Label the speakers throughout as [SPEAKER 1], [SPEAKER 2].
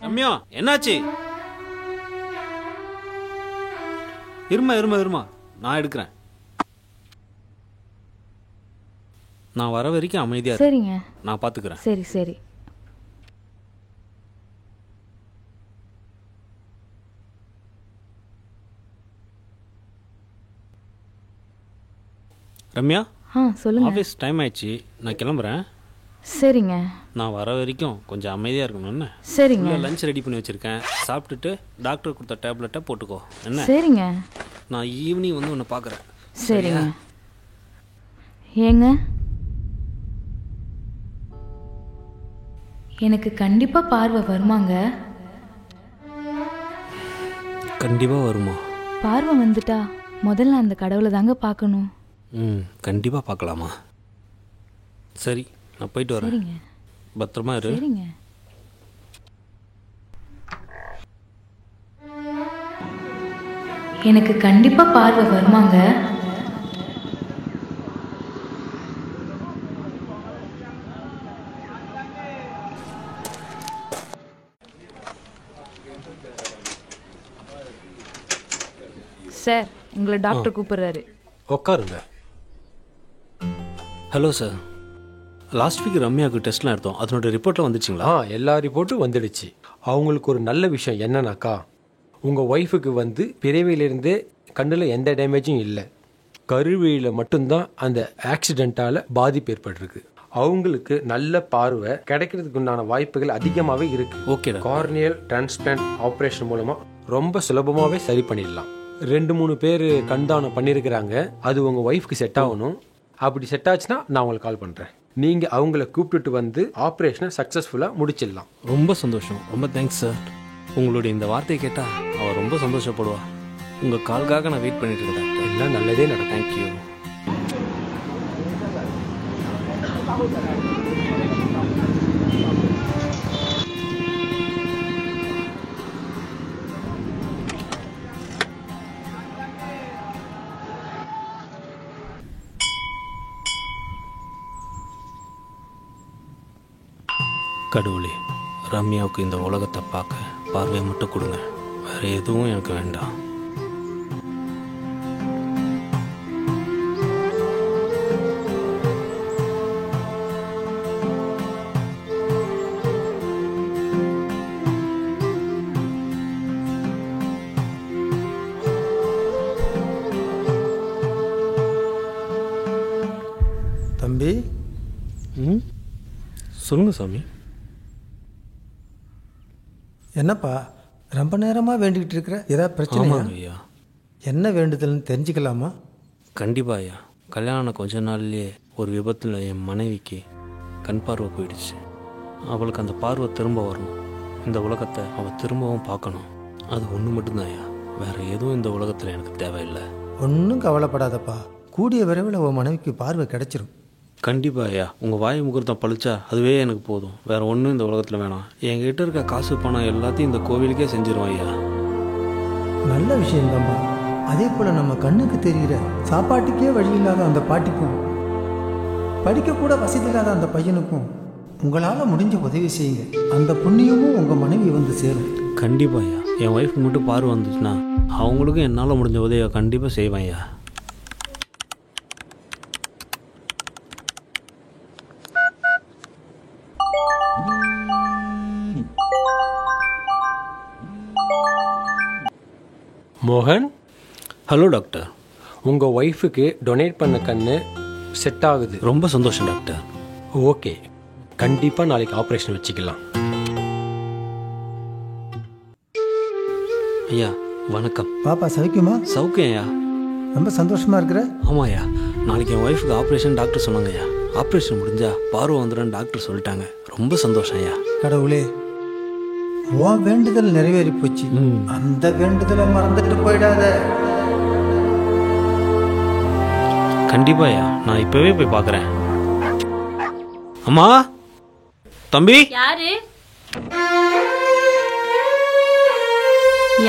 [SPEAKER 1] ரம்யா என்னாச்சு? இருமா நான் எடுக்கிறேன். நான் வர வரைக்கும் அமைதியா
[SPEAKER 2] சரிங்க,
[SPEAKER 1] நான் பாத்துக்கிறேன்.
[SPEAKER 2] சரி.
[SPEAKER 1] ரம்யா
[SPEAKER 2] சொல்லுங்க.
[SPEAKER 1] ஆஃபீஸ் டைம் ஆயிடுச்சு, நான் கிளம்புறேன்.
[SPEAKER 2] சரிங்க.
[SPEAKER 1] நான் வர வரைக்கும் கொஞ்சம் அமைதியாக இருக்கணும்னு.
[SPEAKER 2] சரிங்க.
[SPEAKER 1] லஞ்ச் ரெடி பண்ணி வச்சுருக்கேன், சாப்பிட்டுட்டு டாக்டர் கொடுத்த டேப்லெட்டை போட்டுக்கோ. என்ன?
[SPEAKER 2] சரிங்க.
[SPEAKER 1] நான் ஈவினிங் வந்து உன்னை பார்க்குறேன்.
[SPEAKER 2] சரிங்க. ஏங்க, எனக்கு கண்டிப்பாக பார்வை வருமாங்க?
[SPEAKER 1] கண்டிப்பாக வருமா?
[SPEAKER 2] பார்வை வந்துட்டா முதல்ல அந்த கடவுளை தாங்க பார்க்கணும்.
[SPEAKER 1] கண்டிப்பாக பார்க்கலாமா? சரி, நான் போயிட்டு வரேன்.
[SPEAKER 2] சரிங்க.
[SPEAKER 1] பத்திரமா இரு.
[SPEAKER 2] சரிங்க. எனக்கு கண்டிப்பாக பார்வை வருமாங்க? சார், உங்களை டாக்டர் கூப்பிடுறாரு.
[SPEAKER 1] உட்காருங்க. ஹலோ சார், லாஸ்ட் வீக் ரம்யாவுக்கு டெஸ்ட்லாம் எடுத்தோம், அதனோட ரிப்போர்ட்லாம் வந்துச்சுங்களா?
[SPEAKER 3] எல்லா ரிப்போர்ட்டும் வந்துடுச்சு. அவங்களுக்கு ஒரு நல்ல விஷயம் என்னன்னாக்கா, உங்கள் ஒய்ஃபுக்கு வந்து பிறவியிலிருந்தே கண்ணில் எந்த டேமேஜும் இல்லை. கருவிழியில் மட்டும்தான் அந்த ஆக்சிடென்ட்டால் பாதிப்பு ஏற்பட்டிருக்கு. அவங்களுக்கு நல்ல பார்வை கிடைக்கிறதுக்கு உண்டான வாய்ப்புகள் அதிகமாகவே இருக்கு.
[SPEAKER 1] ஓகே.
[SPEAKER 3] கார்னியல் டிரான்ஸ்பிளான்ட் ஆப்ரேஷன் மூலமாக ரொம்ப சுலபமாகவே சரி பண்ணிடலாம். 2-3 பேர் கண்தானம் பண்ணியிருக்கிறாங்க. அது உங்கள் ஒய்ஃப்க்கு செட் ஆகணும். அப்படி செட் ஆச்சுன்னா நான் உங்களுக்கு கால் பண்ணுறேன். நீங்கள் அவங்கள கூப்பிட்டுட்டு வந்து ஆப்ரேஷனை சக்ஸஸ்ஃபுல்லாக முடிச்சிடலாம்.
[SPEAKER 1] ரொம்ப சந்தோஷம், ரொம்ப தேங்க்ஸ் சார். உங்களுடைய இந்த வார்த்தையை கேட்டால் அவள் ரொம்ப சந்தோஷப்படுவா. உங்கள் கால்காக நான் வெயிட் பண்ணிட்டு இருக்கேன் டாக்டர்.
[SPEAKER 3] எல்லாம் நல்லதே நடக்கும்.
[SPEAKER 1] தேங்க்யூ. கடவுளே, ரம்யாவுக்கு இந்த உலகத்தை பார்க்க பார்வையை மட்டும் கொடுங்க, வேற எதுவும் எனக்கு வேண்டாம்.
[SPEAKER 4] தம்பி.
[SPEAKER 1] சொல்லுங்க சாமி.
[SPEAKER 4] என்னப்பா ரொம்ப நேரமாக வேண்டிக்கிட்டு இருக்கிற? ஏதாவது பிரச்சனை?
[SPEAKER 1] ஐயா,
[SPEAKER 4] என்ன வேண்டுதல்னு தெரிஞ்சுக்கலாமா?
[SPEAKER 1] கண்டிப்பா ஐயா. கல்யாணம் கொஞ்ச நாள்லயே ஒரு விபத்தில் என் மனைவிக்கு கண் பார்வை போயிடுச்சு. அவளுக்கு அந்த பார்வை திரும்ப வரணும். இந்த உலகத்தை அவள் திரும்பவும் பார்க்கணும். அது ஒன்று மட்டும்தான் ஐயா, வேற எதுவும் இந்த உலகத்தில் எனக்கு தேவையில்லை.
[SPEAKER 4] ஒன்றும் கவலைப்படாதப்பா, கூடிய விரைவில் உன் மனைவிக்கு பார்வை கிடைச்சிரும்.
[SPEAKER 1] கண்டிப்பா ஐயா. உங்கள் வாய் முகூர்த்தம் பழிச்சா அதுவே எனக்கு போதும், வேற ஒன்றும் இந்த உலகத்தில் வேணாம். என்கிட்ட இருக்க காசு பணம் எல்லாத்தையும் இந்த கோவிலுக்கே செஞ்சிருவோம் ஐயா.
[SPEAKER 4] நல்ல விஷயம்தாம்மா. அதே போல் நம்ம கண்ணுக்கு தெரிகிற சாப்பாட்டுக்கே வழி இல்லாத அந்த பாட்டிக்கும், படிக்கக்கூட வசதி இல்லாத அந்த பையனுக்கும் உங்களால் முடிஞ்ச உதவி செய்யுங்க. அந்த புண்ணியமும் உங்கள் மனைவி வந்து சேரும்.
[SPEAKER 1] கண்டிப்பா ஐயா. என் ஒய்ஃப் மட்டும் பார்வை வந்துச்சுன்னா அவங்களுக்கும் என்னால் முடிஞ்ச உதவியை கண்டிப்பாக செய்வேன் ஐயா.
[SPEAKER 3] மோகன்.
[SPEAKER 1] Hello doctor.
[SPEAKER 3] உங்கள் ஒய்ஃபுக்கு டொனேட் பண்ண கண்ணு செட் ஆகுது.
[SPEAKER 1] ரொம்ப சந்தோஷம் டாக்டர்.
[SPEAKER 3] ஓகே, கண்டிப்பாக நாளைக்கு ஆப்ரேஷன் வச்சுக்கலாம்.
[SPEAKER 1] ஐயா வணக்கம்.
[SPEAKER 4] பாப்பா சவிக்குமா?
[SPEAKER 1] சௌக்கியம் ஐயா.
[SPEAKER 4] ரொம்ப சந்தோஷமாக இருக்கிற?
[SPEAKER 1] ஆமாம் ஐயா, நாளைக்கு என் ஒய்ஃபுக்கு ஆப்ரேஷன் டாக்டர் சொன்னாங்க ஐயா. ஆப்ரேஷன் முடிஞ்சா பார்வை வந்துடும் டாக்டர் சொல்லிட்டாங்க. ரொம்ப சந்தோஷம் ஐயா.
[SPEAKER 4] கடவுளே, உன் வேண்டுதல் நிறைவேறி போச்சு. அந்த வேண்டுதலை மறந்துட்டு போயிடாத.
[SPEAKER 1] கண்டிப்பா ஐயா, நான் இப்பவே போய் பார்க்குறேன். அம்மா, தம்பி.
[SPEAKER 5] யாரு?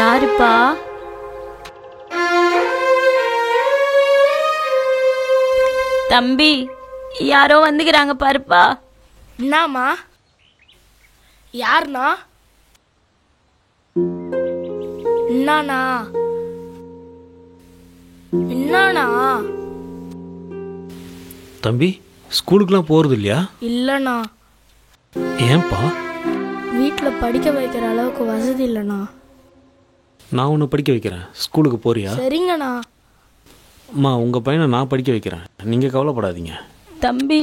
[SPEAKER 5] யாருப்பா? தம்பி, யாரோ வந்துக்கிறாங்க பாருப்பா.
[SPEAKER 6] என்னம்மா? யாருண்ணா? என்னண்ணா என்னண்ணா?
[SPEAKER 1] தம்பி ஸ்கூலுக்குலாம் போகிறது இல்லையா?
[SPEAKER 6] இல்லைண்ணா,
[SPEAKER 1] ஏன்பா?
[SPEAKER 6] வீட்டில் படிக்க வைக்கிற அளவுக்கு வசதி இல்லைண்ணா.
[SPEAKER 1] நான் உன்னை படிக்க வைக்கிறேன், ஸ்கூலுக்கு போறியா?
[SPEAKER 6] சரிங்கண்ணா.
[SPEAKER 1] அம்மா உங்கள் பையனை நான் படிக்க வைக்கிறேன், நீங்கள் கவலைப்படாதீங்க.
[SPEAKER 5] தம்பி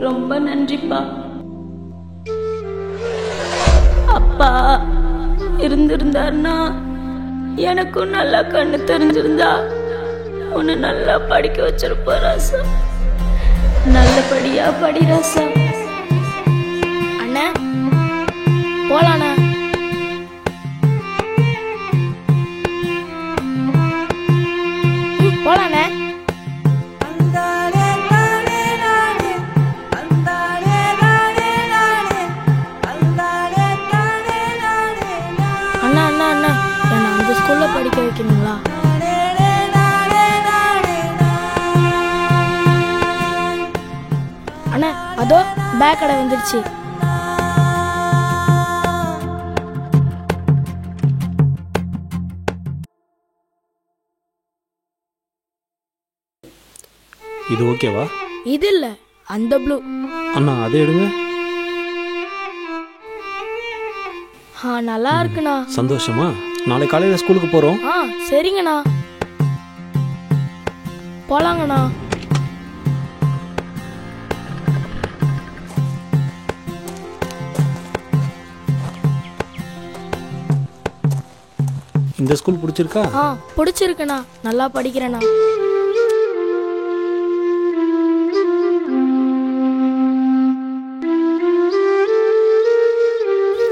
[SPEAKER 5] ரொம்ப நன்றிப்பா. அப்பா இருந்திருந்தாருன்னா எனக்கும் நல்லா கண்ணு தெரிஞ்சிருந்தா உன்னை நல்லா படிக்க வச்சிருப்பா ராசா. நல்லபடியா படி ராசா.
[SPEAKER 6] அண்ணா போலாண்ணா. போலாண்ணே. அண்ணா அண்ணா அண்ணா என்ன அந்த ஸ்கூல்ல படிக்க வைக்கணுங்களா? அண்ணா அதோ பேக் கடை வந்துருச்சு.
[SPEAKER 1] இது ஓகேவா?
[SPEAKER 6] இது இல்ல, அந்த ப்ளூ.
[SPEAKER 1] அண்ணா அதை எடுங்க.
[SPEAKER 6] நல்லா இருக்குண்ணா.
[SPEAKER 1] சந்தோஷமா? நாளை காலையில் ஸ்கூலுக்கு போகிறோம்.
[SPEAKER 6] சரிங்கண்ணா, போலாங்கண்ணா.
[SPEAKER 1] இந்த ஸ்கூல் பிடிச்சிருக்கா?
[SPEAKER 6] பிடிச்சிருக்குண்ணா, நல்லா படிக்கிறேண்ணா.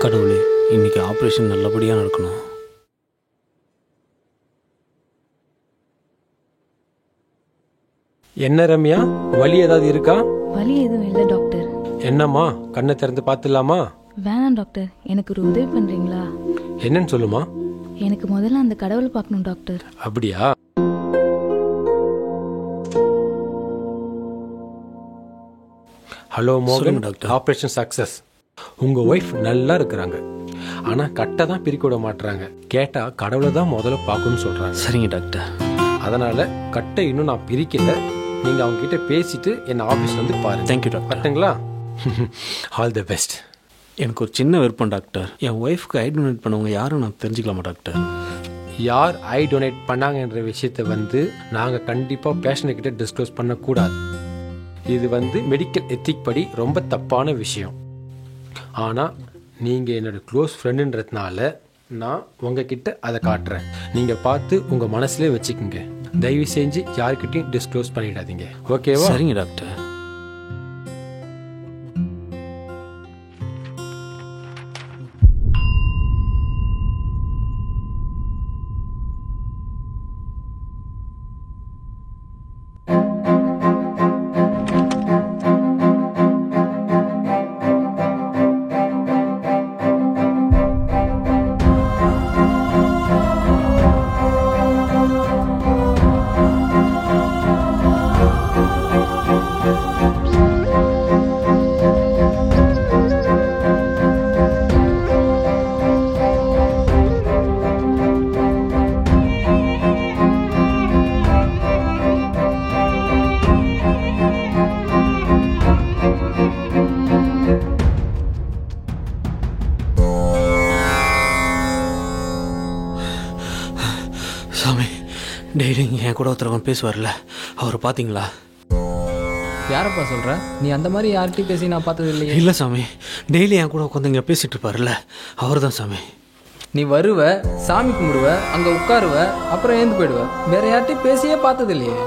[SPEAKER 1] கடவுளே, இன்னைக்கு ஆப்ரேஷன் நல்லபடியாக நடக்கணும்.
[SPEAKER 3] என்ன ரம்யா, வலி ஏதாவது இருக்கா?
[SPEAKER 2] வலி எதுவும் இல்லை டாக்டர்.
[SPEAKER 3] என்னம்மா, கண்ணை திறந்து பார்த்துடலாமா?
[SPEAKER 2] வேணாம் டாக்டர், எனக்கு ஒரு உதவி பண்ணுறீங்களா?
[SPEAKER 3] என்னன்னு சொல்லுமா.
[SPEAKER 2] எனக்கு முதல்ல அந்த கடவுளை பார்க்கணும் டாக்டர்.
[SPEAKER 3] அப்படியா? ஹலோ மோகன் டாக்டர். Operation success. உங்க ஒய்ஃப் நல்லா இருக்கிறாங்க, ஆனா கட்டை தான் பிரிக்க விட மாட்டாங்க. கேட்டா கடவுளை தான் முதல்ல பார்க்கணும்னு சொல்றாங்க.
[SPEAKER 1] சரிங்க டாக்டர்.
[SPEAKER 3] அதனால கட்டை இன்னும் நான் பிரிக்கல. நீங்க அவங்க கிட்ட பேசிட்டு என்ன ஆபீஸ்ல வந்து பாருங்க.
[SPEAKER 1] Thank you doctor.
[SPEAKER 3] பார்த்தீங்களா? All the best.
[SPEAKER 1] எனக்கு ஒரு சின்ன விருப்பம் டாக்டர். என் ஒய்ஃப்க்கு ஐ டொனேட் பண்ணவங்க யாரும் நான் தெரிஞ்சுக்கலாமா டாக்டர்?
[SPEAKER 3] யார் ஐ டொனேட் பண்ணாங்கன்ற விஷயத்தை நாங்கள் கண்டிப்பாக பேஷண்ட் கிட்ட டிஸ்க்ளோஸ் பண்ணக்கூடாது. இது மெடிக்கல் எத்திக் படி ரொம்ப தப்பான விஷயம். ஆனால் நீங்கள் என்னோட க்ளோஸ் ஃப்ரெண்டுன்றதுனால நான் உங்ககிட்ட அதை காட்டுறேன். நீங்கள் பார்த்து உங்கள் மனசுலேயே வச்சுக்கோங்க. தயவு செஞ்சு யார்கிட்டையும் டிஸ்க்ளோஸ் பண்ணிடாதீங்க. ஓகேவா?
[SPEAKER 1] சரிங்க டாக்டர். சாமி, டெய்லி என் கூட ஒருத்தரவன் பேசுவார்ல, அவரை பார்த்தீங்களா?
[SPEAKER 7] யாரப்பா சொல்கிற? நீ அந்த மாதிரி யார்கிட்டையும் பேசி நான் பார்த்தது இல்லையே.
[SPEAKER 1] இல்லை சாமி, டெய்லி என் கூட உட்காந்து இங்கே பேசிகிட்டு இருப்பார்ல, அவர் தான் சாமி.
[SPEAKER 7] நீ வருவ, சாமி கும்பிடுவ, அங்கே உட்காருவ, அப்புறம் ஏந்து போயிடுவ. வேற யார்கிட்டையும் பேசியே பார்த்தது இல்லையே.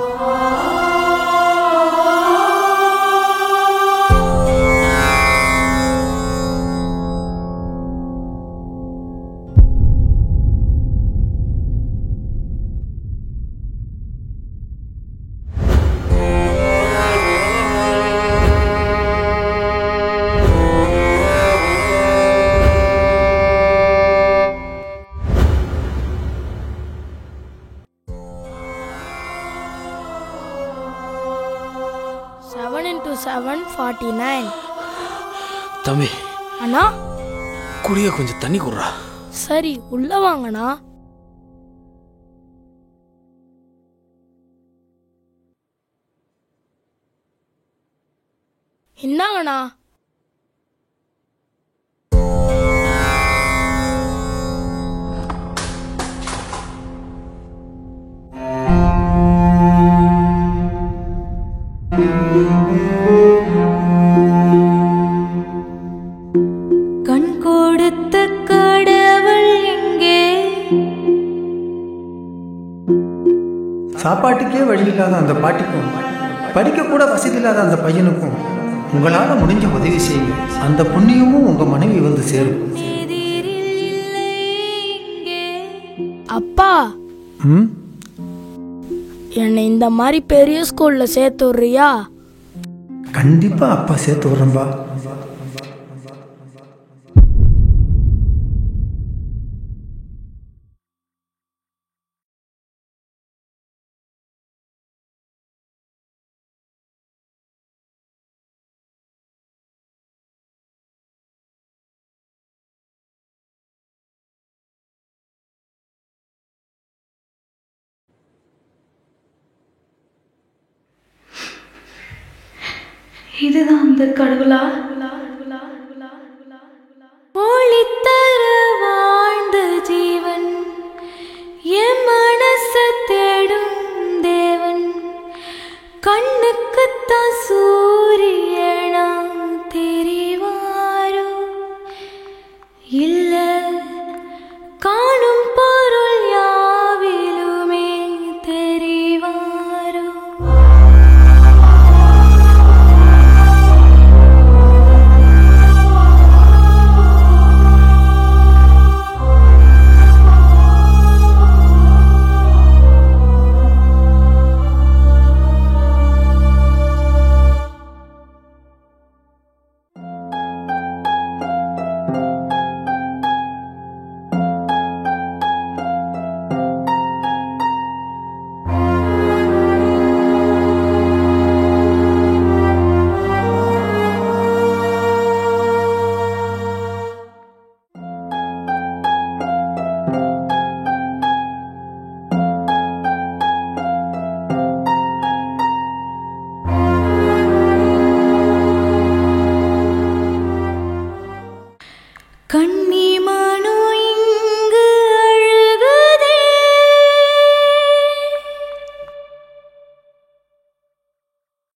[SPEAKER 1] தம்பி,
[SPEAKER 6] அண்ணா
[SPEAKER 1] குடிய கொஞ்சம் தண்ணி குடுறா.
[SPEAKER 6] சரி உள்ள வாங்கண்ணா. இந்தாங்கண்ணா.
[SPEAKER 5] கண் கொடுத்த கடவுள் எங்கே?
[SPEAKER 4] சாப்பாட்டுக்கே வழி இல்லாத அந்த பாட்டிக்கும் படிக்க கூட வசதி இல்லாத அந்த பையனுக்கும் உங்களால் முடிஞ்ச உதவி செய்யுங்க. அந்த புண்ணியமும் உங்கள் மனைவி வந்து சேரும்.
[SPEAKER 5] எதிரில் இல்லை இங்கே.
[SPEAKER 6] அப்பா,
[SPEAKER 4] ம்,
[SPEAKER 6] என்னை இந்த மாதிரி பெரிய ஸ்கூல்ல சேர்த்து விடுறியா?
[SPEAKER 4] கண்டிப்பாக அப்பா சேர்த்து விட்றேன்பா.
[SPEAKER 2] இதுதான் அந்த கடவுளா?
[SPEAKER 5] ஒளித்தர வாழ்ந்த ஜீவன் என் மனச தேடும் தேவன். கண்ணுக்குத்தான் சூரியனா தெரிவாரோ, இல்ல காணும் பொருள் யாவிலுமே தெரிவாரோ. கண்ணீர்